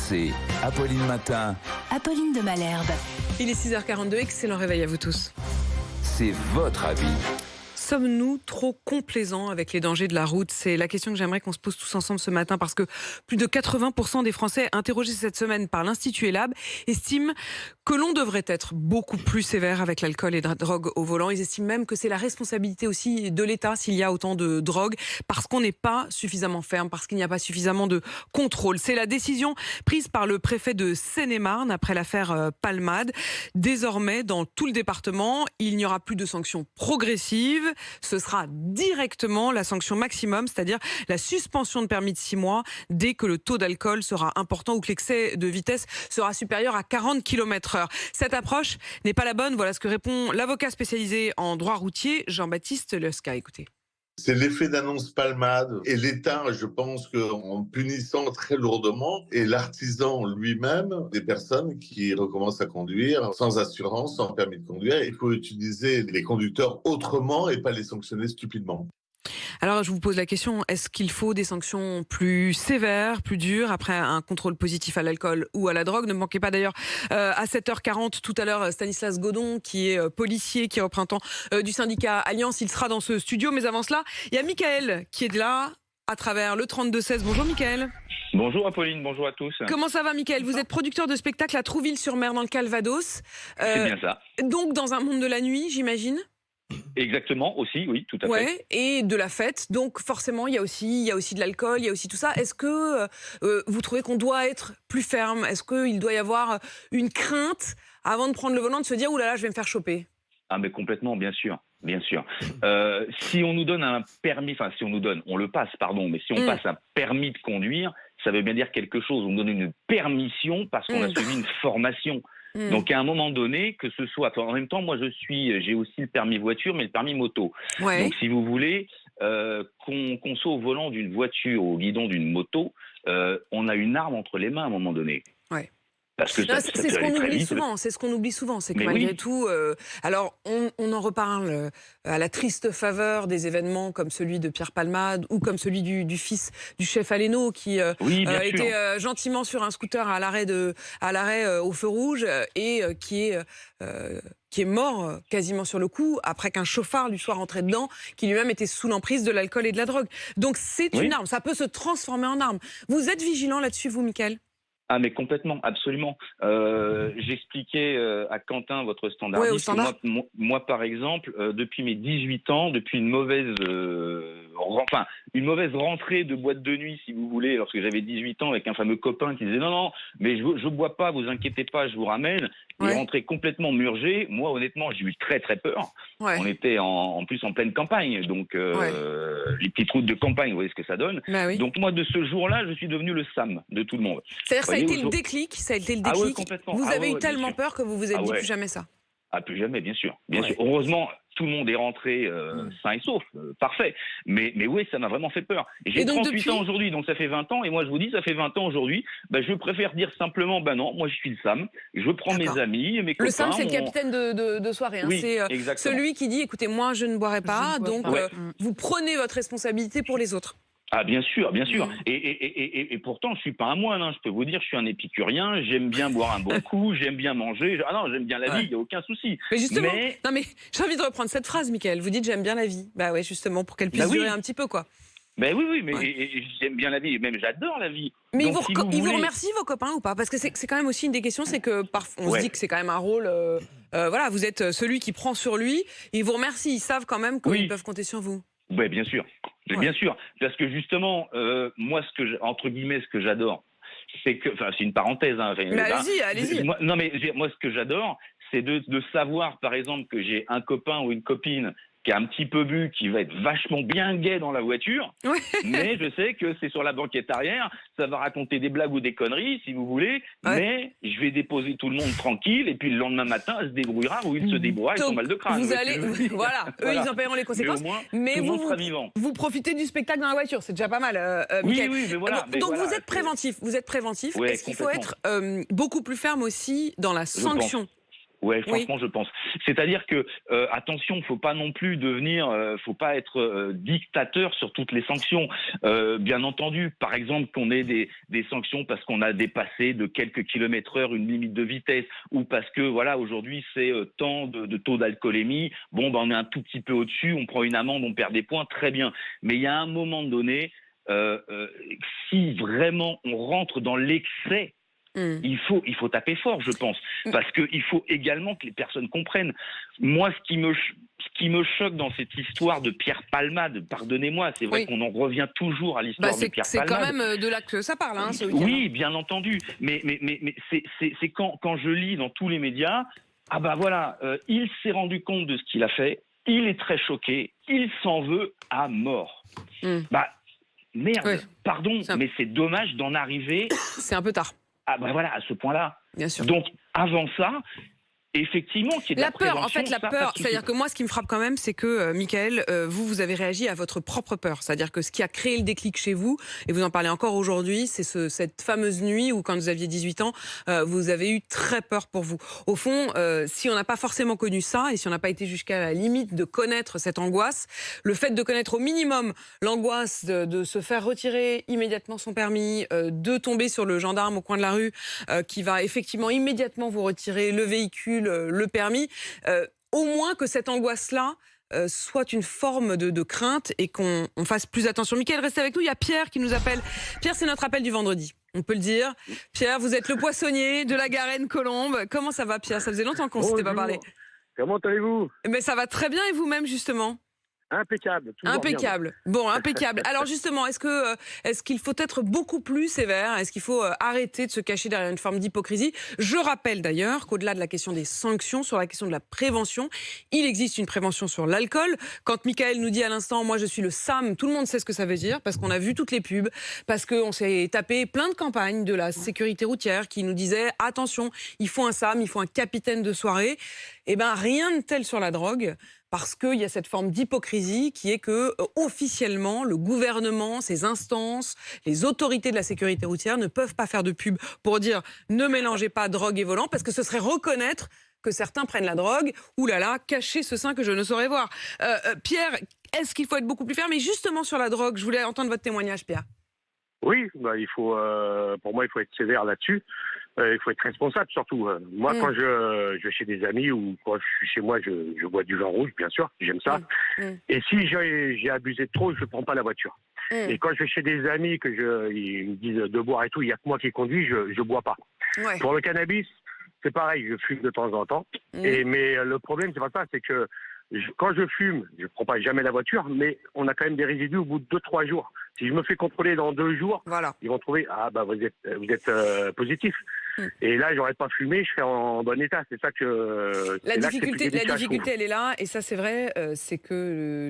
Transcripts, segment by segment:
C'est Apolline Matin. Apolline de Malherbe. Il est 6h42, excellent réveil à vous tous. C'est votre avis. Sommes-nous trop complaisants avec les dangers de la route? C'est la question que j'aimerais qu'on se pose tous ensemble ce matin, parce que plus de 80% des Français interrogés cette semaine par l'Institut ELAB estiment que l'on devrait être beaucoup plus sévère avec l'alcool et la drogue au volant. Ils estiment même que c'est la responsabilité aussi de l'État s'il y a autant de drogue, parce qu'on n'est pas suffisamment ferme, parce qu'il n'y a pas suffisamment de contrôle. C'est la décision prise par le préfet de Seine-et-Marne après l'affaire Palmade. Désormais, dans tout le département, il n'y aura plus de sanctions progressives. Ce sera directement la sanction maximum, c'est-à-dire la suspension de permis de 6 mois dès que le taux d'alcool sera important ou que l'excès de vitesse sera supérieur à 40 km/h. Cette approche n'est pas la bonne. Voilà ce que répond l'avocat spécialisé en droit routier, Jean-Baptiste Lesca. Écoutez. C'est l'effet d'annonce Palmade et l'État, je pense qu'en punissant très lourdement, et l'artisan lui-même, des personnes qui recommencent à conduire sans assurance, sans permis de conduire. Il faut utiliser les conducteurs autrement et pas les sanctionner stupidement. Alors je vous pose la question, est-ce qu'il faut des sanctions plus sévères, plus dures après un contrôle positif à l'alcool ou à la drogue? Ne manquez pas d'ailleurs à 7h40 tout à l'heure Stanislas Godon, qui est policier, qui est représentant du syndicat Alliance. Il sera dans ce studio, mais avant cela, il y a Michael qui est là à travers le 32-16. Bonjour Michael. Bonjour Apolline, bonjour à tous. Comment ça va Michael? Vous êtes producteur de spectacle à Trouville-sur-Mer dans le Calvados. C'est bien ça. Donc dans un monde de la nuit, j'imagine? Exactement, aussi, oui, tout à fait. Et de la fête, donc forcément il y a aussi de l'alcool, il y a aussi tout ça. Est-ce que vous trouvez qu'on doit être plus ferme? Est-ce qu'il doit y avoir une crainte avant de prendre le volant, de se dire « Ouh là là, je vais me faire choper » ? Ah mais complètement, bien sûr, bien sûr. Si on nous donne un permis, enfin si on nous donne, on le passe, pardon, mais si on passe un permis de conduire, ça veut bien dire quelque chose. On nous donne une permission parce qu'on a suivi une formation. Donc à un moment donné, que ce soit, en même temps, moi j'ai aussi le permis voiture, mais le permis moto. Ouais. Donc si vous voulez, qu'on soit au volant d'une voiture ou au guidon d'une moto, on a une arme entre les mains à un moment donné. Ouais. Parce que c'est ce qu'on oublie souvent. C'est ce qu'on oublie souvent, c'est que Mais malgré oui. tout, alors on en reparle à la triste faveur des événements comme celui de Pierre Palmade ou comme celui du fils du chef Aleno qui était gentiment sur un scooter à l'arrêt au feu rouge et qui est mort quasiment sur le coup après qu'un chauffard lui soit rentré dedans, qui lui-même était sous l'emprise de l'alcool et de la drogue. Donc c'est une arme, ça peut se transformer en arme. Vous êtes vigilant là-dessus, vous, Michael ? Ah mais complètement, absolument. J'expliquais à Quentin, votre standardiste, moi par exemple, depuis mes 18 ans, depuis une mauvaise rentrée de boîte de nuit, si vous voulez, lorsque j'avais 18 ans, avec un fameux copain qui disait non, mais je bois pas, vous inquiétez pas, je vous ramène. Il est rentré complètement murgé. Moi, honnêtement, j'ai eu très très peur. Ouais. On était en plus en pleine campagne, donc les petites routes de campagne, vous voyez ce que ça donne. Bah oui. Donc moi, de ce jour-là, je suis devenu le Sam de tout le monde. C'est-à-dire ça a été le déclic, Ah ouais, complètement. Vous avez eu tellement peur que vous vous êtes dit ouais. plus jamais ça. Ah, plus jamais, bien sûr. Bien sûr. Heureusement, tout le monde est rentré sain et sauf, parfait. Mais oui, ça m'a vraiment fait peur. Et j'ai 38 ans aujourd'hui, donc ça fait 20 ans. Et moi, je vous dis, ça fait 20 ans aujourd'hui. Je préfère dire simplement, non, moi, je suis le Sam. Je prends mes amis et mes copains. Le Sam, c'est le capitaine de soirée. Hein. Oui, c'est celui qui dit, écoutez, moi, je ne boirai pas. Donc, vous prenez votre responsabilité pour les autres. Ah bien sûr, bien sûr. Et pourtant, je suis pas un moine. Hein. Je peux vous dire, je suis un épicurien. J'aime bien boire un bon coup. J'aime bien manger. Ah non, j'aime bien la vie. Il y a aucun souci. Mais justement, non mais j'ai envie de reprendre cette phrase, Michael. Vous dites j'aime bien la vie. Bah ouais, justement pour qu'elle puisse durer un petit peu, quoi. Ben oui, mais j'aime bien la vie. Même j'adore la vie. Mais donc, ils vous remercient vos copains ou pas? Parce que c'est quand même aussi une des questions, c'est que parfois on se dit que c'est quand même un rôle. Voilà, vous êtes celui qui prend sur lui. Ils vous remercient. Ils savent quand même qu'ils peuvent compter sur vous. Oui, bien sûr. Bien sûr, parce que justement, moi, entre guillemets, ce que j'adore, c'est que, enfin, c'est une parenthèse. Hein, allez-y. Moi, ce que j'adore, c'est de savoir, par exemple, que j'ai un copain ou une copine qui a un petit peu bu, qui va être vachement bien gai dans la voiture, mais je sais que c'est sur la banquette arrière, ça va raconter des blagues ou des conneries, si vous voulez, mais je vais déposer tout le monde tranquille, et puis le lendemain matin, elle se débrouillera ou il se débrouillera avec son mal de crâne. Vous allez, voilà, eux ils en paieront les conséquences, mais au moins, vous profitez du spectacle dans la voiture, c'est déjà pas mal. Oui, mais voilà. Donc vous êtes préventif, Ouais, est-ce qu'il faut être beaucoup plus ferme aussi dans la sanction? Ouais, franchement, je pense. C'est-à-dire que, attention, faut pas non plus devenir, faut pas être dictateur sur toutes les sanctions. Bien entendu, par exemple, qu'on ait des sanctions parce qu'on a dépassé de quelques kilomètres/heure une limite de vitesse, ou parce que, voilà, aujourd'hui, c'est tant de taux d'alcoolémie. Bon, ben, on est un tout petit peu au-dessus, on prend une amende, on perd des points, très bien. Mais il y a un moment donné, si vraiment on rentre dans l'excès, il faut taper fort, je pense, parce qu'il faut également que les personnes comprennent. Moi, ce qui me choque dans cette histoire de Pierre Palmade, pardonnez-moi, c'est vrai qu'on en revient toujours à l'histoire de Pierre Palmade. C'est quand même de là que ça parle, hein, ce week-end. Oui, bien entendu, mais c'est quand je lis dans tous les médias, ah ben voilà, il s'est rendu compte de ce qu'il a fait, il est très choqué, il s'en veut à mort. Bah merde, pardon, mais c'est dommage d'en arriver. C'est un peu tard. Ah ben voilà, à ce point-là. Bien sûr. Donc, avant ça, effectivement, qu'il y ait de la peur, en fait, prévention, la peur, c'est-à-dire que moi, ce qui me frappe quand même, c'est que, Mickaël, vous avez réagi à votre propre peur. C'est-à-dire que ce qui a créé le déclic chez vous, et vous en parlez encore aujourd'hui, c'est cette fameuse nuit où, quand vous aviez 18 ans, vous avez eu très peur pour vous. Au fond, si on n'a pas forcément connu ça, et si on n'a pas été jusqu'à la limite de connaître cette angoisse, le fait de connaître au minimum l'angoisse de se faire retirer immédiatement son permis, de tomber sur le gendarme au coin de la rue, qui va effectivement immédiatement vous retirer le véhicule, le permis, au moins que cette angoisse-là soit une forme de crainte et qu'on fasse plus attention. Mickaël, restez avec nous, il y a Pierre qui nous appelle. Pierre, c'est notre appel du vendredi, on peut le dire. Pierre, vous êtes le poissonnier de la Garenne-Colombe. Comment ça va, Pierre? Ça faisait longtemps qu'on ne s'était pas parlé. Comment allez-vous? Mais ça va très bien, et vous-même, justement? Impeccable. Impeccable. Bon, impeccable. Alors justement, est-ce qu'il faut être beaucoup plus sévère? Est-ce qu'il faut arrêter de se cacher derrière une forme d'hypocrisie? Je rappelle d'ailleurs qu'au-delà de la question des sanctions, sur la question de la prévention, il existe une prévention sur l'alcool. Quand Mickaël nous dit à l'instant, moi je suis le SAM, tout le monde sait ce que ça veut dire, parce qu'on a vu toutes les pubs, parce qu'on s'est tapé plein de campagnes de la sécurité routière qui nous disaient, attention, il faut un SAM, il faut un capitaine de soirée. Eh bien, rien de tel sur la drogue. Parce qu'il y a cette forme d'hypocrisie qui est que, officiellement, le gouvernement, ses instances, les autorités de la sécurité routière ne peuvent pas faire de pub pour dire ne mélangez pas drogue et volant, parce que ce serait reconnaître que certains prennent la drogue. Ouh là là, cachez ce sein que je ne saurais voir. Pierre, est-ce qu'il faut être beaucoup plus ferme? Mais justement sur la drogue, je voulais entendre votre témoignage, Pierre. Oui, bah, pour moi, il faut être sévère là-dessus. Il faut être responsable surtout. Moi, quand je vais chez des amis ou quand je suis chez moi, je bois du vin rouge, bien sûr, j'aime ça. Et si j'ai abusé de trop, je ne prends pas la voiture. Et quand je vais chez des amis, ils me disent de boire et tout, il n'y a que moi qui conduis, je ne bois pas. Pour le cannabis, c'est pareil, je fume de temps en temps. Mais le problème, c'est pas ça, c'est que quand je fume, je ne prends pas jamais la voiture, mais on a quand même des résidus au bout de 2-3 jours. Si je me fais contrôler dans 2 jours, ils vont trouver vous êtes positif. Et là, j'aurais pas fumé, je serais en bon état. C'est ça que la difficulté, elle est là, et ça c'est vrai, c'est que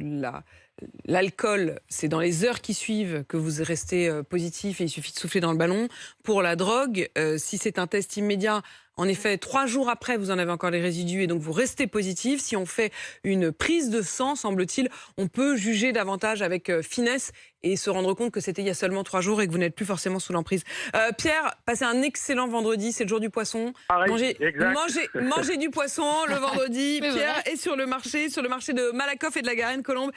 l'alcool, c'est dans les heures qui suivent que vous restez positif et il suffit de souffler dans le ballon. Pour la drogue, si c'est un test immédiat, en effet, 3 jours après, vous en avez encore les résidus et donc vous restez positif. Si on fait une prise de sang, semble-t-il, on peut juger davantage avec finesse et se rendre compte que c'était il y a seulement 3 jours et que vous n'êtes plus forcément sous l'emprise. Pierre, passez un excellent vendredi, c'est le jour du poisson. Mangez du poisson le vendredi. Pierre est sur le marché de Malakoff et de la Garenne-Colombe.